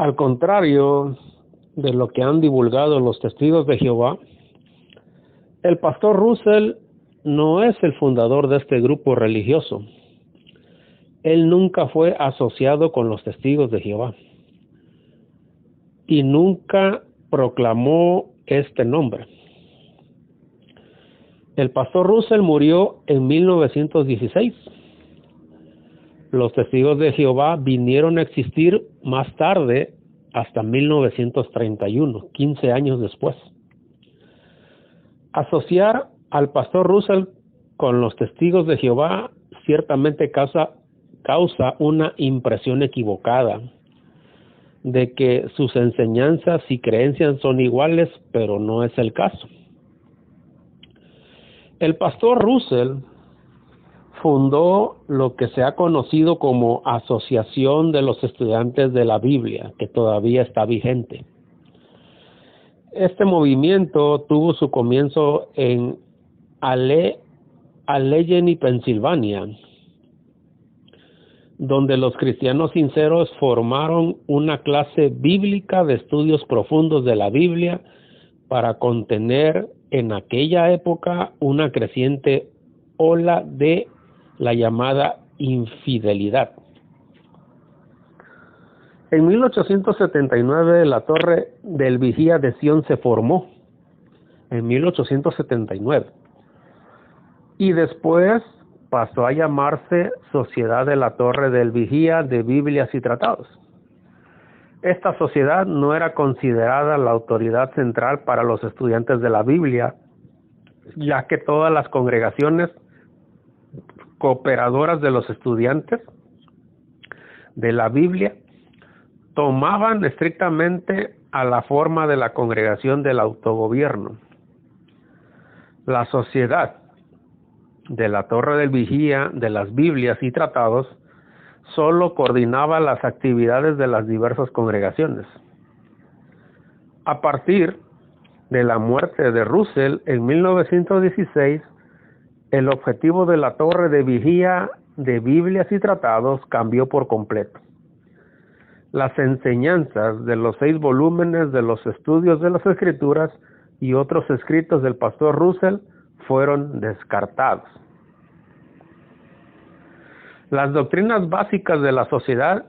Al contrario de lo que han divulgado los testigos de Jehová, el pastor Russell no es el fundador de este grupo religioso. Él nunca fue asociado con los testigos de Jehová y nunca proclamó este nombre. El pastor Russell murió en 1916. Los testigos de Jehová vinieron a existir más tarde, hasta 1931, 15 años después. Asociar al pastor Russell con los testigos de Jehová ciertamente causa una impresión equivocada de que sus enseñanzas y creencias son iguales, pero no es el caso. El pastor Russell fundó lo que se ha conocido como Asociación de los Estudiantes de la Biblia, que todavía está vigente. Este movimiento tuvo su comienzo en Allegheny, Pensilvania, donde los cristianos sinceros formaron una clase bíblica de estudios profundos de la Biblia para contener en aquella época una creciente ola de la llamada infidelidad. En 1879 la Torre del Vigía de Sion se formó, en 1879, y después pasó a llamarse Sociedad de la Torre del Vigía de Biblias y Tratados. Esta sociedad no era considerada la autoridad central para los estudiantes de la Biblia, ya que todas las congregaciones cooperadoras de los estudiantes de la Biblia tomaban estrictamente a la forma de la congregación del autogobierno. La Sociedad de la Torre del Vigía de las Biblias y Tratados solo coordinaba las actividades de las diversas congregaciones. A partir de la muerte de Russell en 1916, el objetivo de la Torre de Vigía de Biblias y Tratados cambió por completo. Las enseñanzas de los 6 volúmenes de los estudios de las Escrituras y otros escritos del pastor Russell fueron descartados. Las doctrinas básicas de la sociedad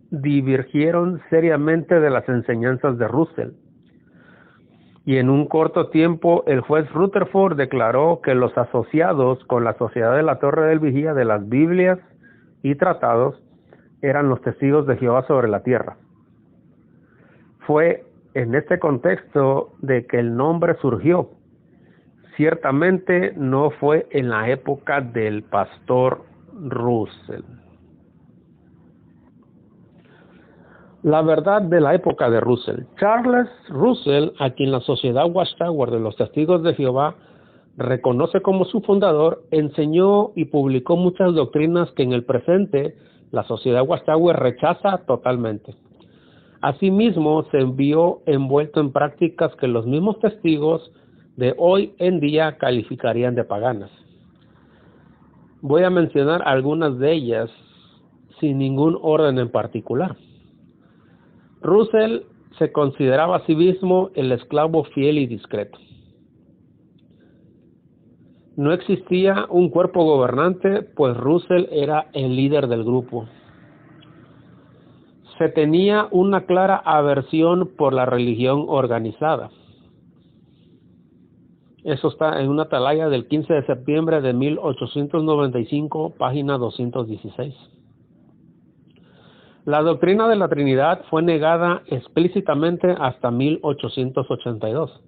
divergieron seriamente de las enseñanzas de Russell. Y en un corto tiempo el juez Rutherford declaró que los asociados con la Sociedad de la Torre del Vigía de las Biblias y Tratados eran los testigos de Jehová sobre la tierra. Fue en este contexto de que el nombre surgió. Ciertamente no fue en la época del pastor Russell. La verdad de la época de Russell. Charles Russell, a quien la Sociedad Watchtower de los Testigos de Jehová reconoce como su fundador, enseñó y publicó muchas doctrinas que en el presente la Sociedad Watchtower rechaza totalmente. Asimismo, se vio envuelto en prácticas que los mismos testigos de hoy en día calificarían de paganas. Voy a mencionar algunas de ellas sin ningún orden en particular. Russell se consideraba a sí mismo el esclavo fiel y discreto. No existía un cuerpo gobernante, pues Russell era el líder del grupo. Se tenía una clara aversión por la religión organizada. Eso está en una atalaya del 15 de septiembre de 1895, página 216. La doctrina de la Trinidad fue negada explícitamente hasta 1882.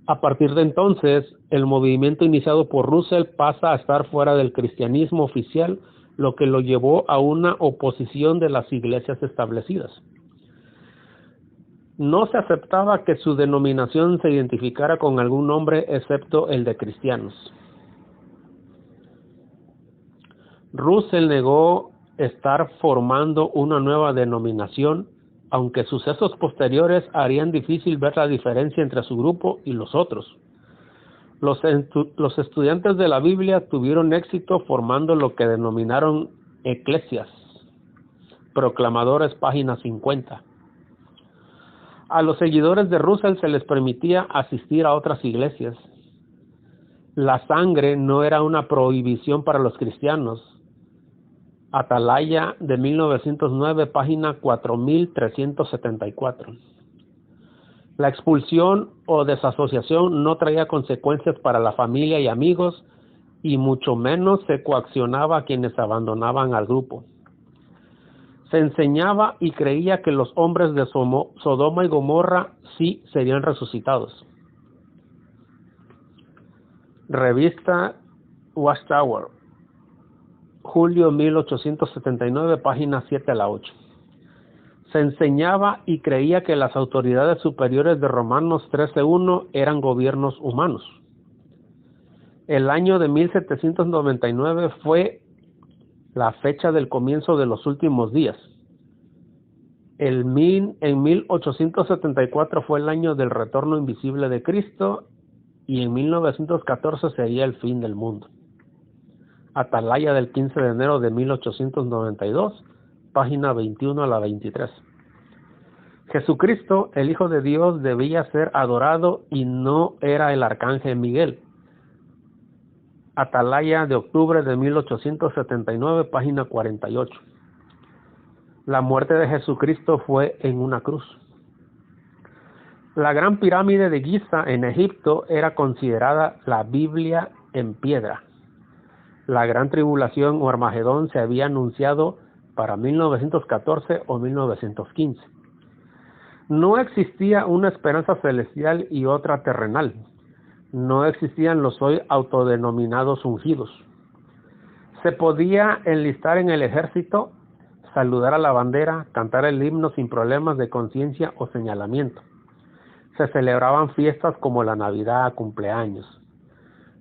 A partir de entonces, el movimiento iniciado por Russell pasa a estar fuera del cristianismo oficial, lo que lo llevó a una oposición de las iglesias establecidas. No se aceptaba que su denominación se identificara con algún nombre excepto el de cristianos. Russell negó estar formando una nueva denominación, aunque sucesos posteriores harían difícil ver la diferencia entre su grupo y los otros. Los estudiantes de la Biblia tuvieron éxito formando lo que denominaron eclesias, Proclamadores, página 50. A los seguidores de Russell se les permitía asistir a otras iglesias. La sangre no era una prohibición para los cristianos. Atalaya, de 1909, página 4374. La expulsión o desasociación no traía consecuencias para la familia y amigos, y mucho menos se coaccionaba a quienes abandonaban al grupo. Se enseñaba y creía que los hombres de Sodoma y Gomorra sí serían resucitados. Revista Watchtower, julio 1879, páginas 7 a la 8. Se enseñaba y creía que las autoridades superiores de Romanos 13:1 eran gobiernos humanos. El año de 1799 fue la fecha del comienzo de los últimos días. En 1874 fue el año del retorno invisible de Cristo, y en 1914 sería el fin del mundo. Atalaya, del 15 de enero de 1892, página 21 a la 23. Jesucristo, el Hijo de Dios, debía ser adorado y no era el arcángel Miguel. Atalaya, de octubre de 1879, página 48. La muerte de Jesucristo fue en una cruz. La gran pirámide de Giza en Egipto era considerada la Biblia en piedra. La gran tribulación o Armagedón se había anunciado para 1914 o 1915. No existía una esperanza celestial y otra terrenal. No existían los hoy autodenominados ungidos. Se podía enlistar en el ejército, saludar a la bandera, cantar el himno sin problemas de conciencia o señalamiento. Se celebraban fiestas como la Navidad, cumpleaños.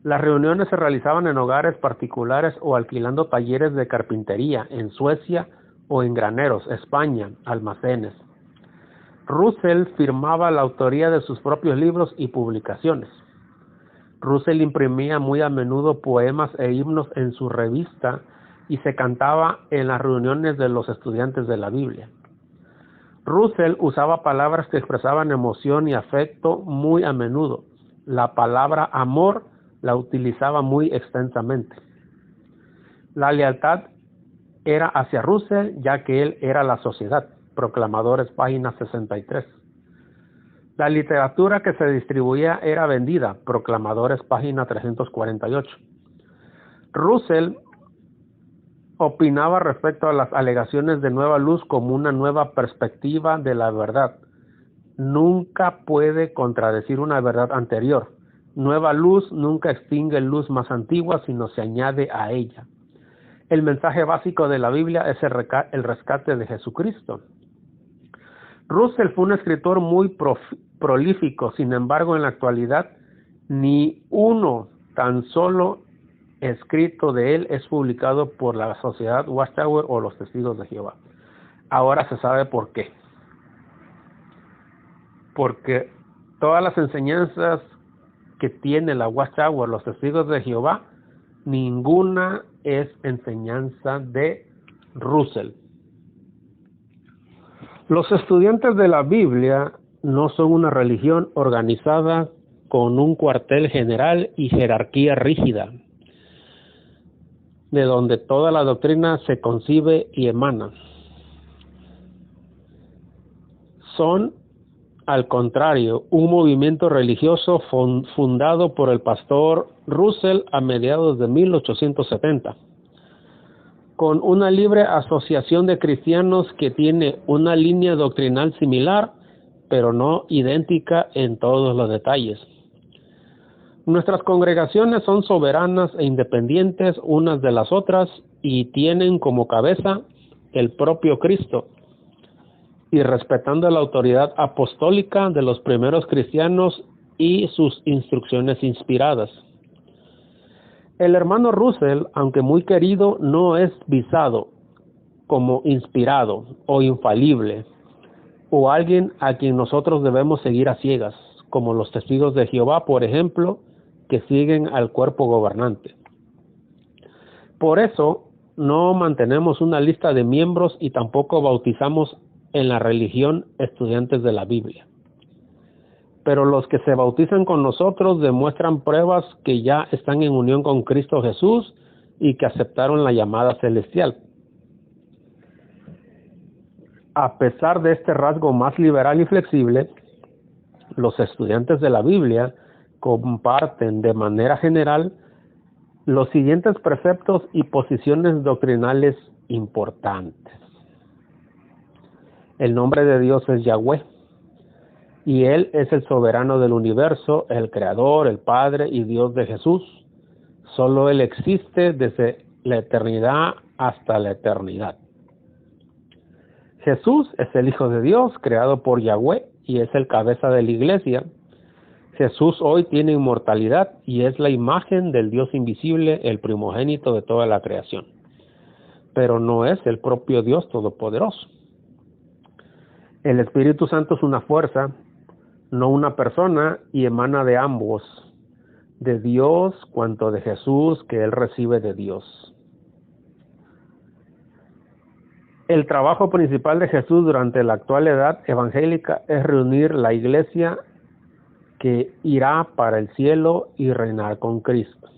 Las reuniones se realizaban en hogares particulares o alquilando talleres de carpintería en Suecia o en graneros, España, almacenes. Russell firmaba la autoría de sus propios libros y publicaciones. Russell imprimía muy a menudo poemas e himnos en su revista y se cantaba en las reuniones de los estudiantes de la Biblia. Russell usaba palabras que expresaban emoción y afecto muy a menudo. La palabra amor la utilizaba muy extensamente. La lealtad era hacia Russell, ya que él era la sociedad. Proclamadores, página 63. La literatura que se distribuía era vendida. Proclamadores, página 348. Russell opinaba respecto a las alegaciones de Nueva Luz como una nueva perspectiva de la verdad. Nunca puede contradecir una verdad anterior. Nueva luz nunca extingue luz más antigua, sino se añade a ella. El mensaje básico de la Biblia es el rescate de Jesucristo. Russell fue un escritor muy prolífico, sin embargo, en la actualidad, ni uno tan solo escrito de él es publicado por la Sociedad Watchtower o los Testigos de Jehová. Ahora se sabe por qué. Porque todas las enseñanzas que tiene la Watchtower, los Testigos de Jehová, ninguna es enseñanza de Russell. Los estudiantes de la Biblia no son una religión organizada con un cuartel general y jerarquía rígida, de donde toda la doctrina se concibe y emana. Son, al contrario, un movimiento religioso fundado por el pastor Russell a mediados de 1870, con una libre asociación de cristianos que tiene una línea doctrinal similar, pero no idéntica en todos los detalles. Nuestras congregaciones son soberanas e independientes unas de las otras y tienen como cabeza el propio Cristo, y respetando la autoridad apostólica de los primeros cristianos y sus instrucciones inspiradas. El hermano Russell, aunque muy querido, no es visado como inspirado o infalible, o alguien a quien nosotros debemos seguir a ciegas, como los testigos de Jehová, por ejemplo, que siguen al cuerpo gobernante. Por eso, no mantenemos una lista de miembros y tampoco bautizamos en la religión estudiantes de la Biblia. Pero los que se bautizan con nosotros demuestran pruebas que ya están en unión con Cristo Jesús y que aceptaron la llamada celestial. A pesar de este rasgo más liberal y flexible, los estudiantes de la Biblia comparten de manera general los siguientes preceptos y posiciones doctrinales importantes. El nombre de Dios es Yahweh, y Él es el soberano del universo, el creador, el Padre y Dios de Jesús. Solo Él existe desde la eternidad hasta la eternidad. Jesús es el Hijo de Dios, creado por Yahweh, y es el cabeza de la iglesia. Jesús hoy tiene inmortalidad y es la imagen del Dios invisible, el primogénito de toda la creación. Pero no es el propio Dios todopoderoso. El Espíritu Santo es una fuerza, no una persona, y emana de ambos, de Dios cuanto de Jesús, que Él recibe de Dios. El trabajo principal de Jesús durante la actual edad evangélica es reunir la iglesia que irá para el cielo y reinar con Cristo.